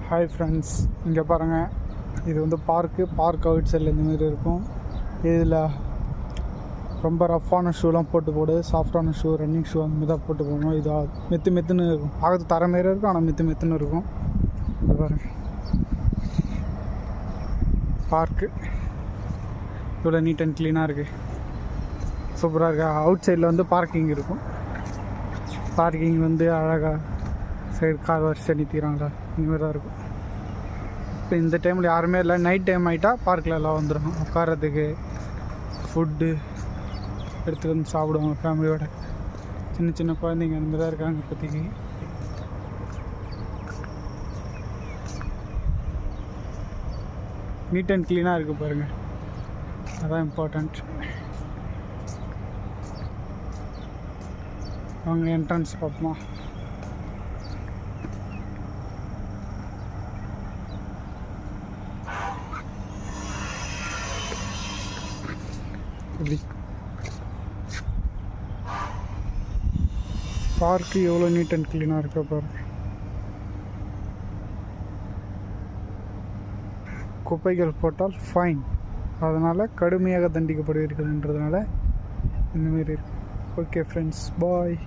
Hi friends, இங்கே பாருங்கள். இது வந்து பார்க் அவுட் சைடில் இந்தமாரி இருக்கும். இதில் ரொம்ப ரஃப்பான ஷூலாம் போடு, சாஃப்டான ஷூ, ரன்னிங் ஷூ அந்த மாதிரி தான் போட்டு போகணும். இது மெத்துன்னு இருக்கும், பார்க்கறது தர மாரி இருக்கும், ஆனால் மெத்துன்னு இருக்கும். இது பாருங்கள், பார்க்கு இவ்வளோ நீட் அண்ட் க்ளீனாக இருக்குது, சூப்பராக இருக்கா. அவுட் சைடில் வந்து பார்க்கிங் இருக்கும். பார்க்கிங் வந்து அழகாக சைடு கார் வரிசை நிறுத்திக்கிறாங்களா, இந்தமாரி தான் இருக்கும். இப்போ இந்த டைமில் யாருமே இல்லை, நைட் டைம் ஆகிட்டா பார்க்கில் எல்லாம் வந்துடும் உட்காரத்துக்கு, ஃபுட்டு எடுத்து வந்து சாப்பிடுவாங்க ஃபேமிலியோட. சின்ன சின்ன குழந்தைங்க அந்த மாதிரி தான் இருக்காங்க இப்போதைக்கு. நீட் அண்ட் க்ளீனாக இருக்குது பாருங்கள், அதுதான் இம்பார்ட்டண்ட். அவங்க என்ட்ரன்ஸ் பார்ப்போமா. பார்க்கு எவ்வளோ நீட் அண்ட் க்ளீனாக இருக்க பாருங்க. குப்பைகள் போட்டால் ஃபைன், அதனால் கடுமையாக தண்டிக்கப்படுவீர்கள்ன்றதுனால இந்தமாரி இருக்குது. ஓகே ஃப்ரெண்ட்ஸ், பாய்.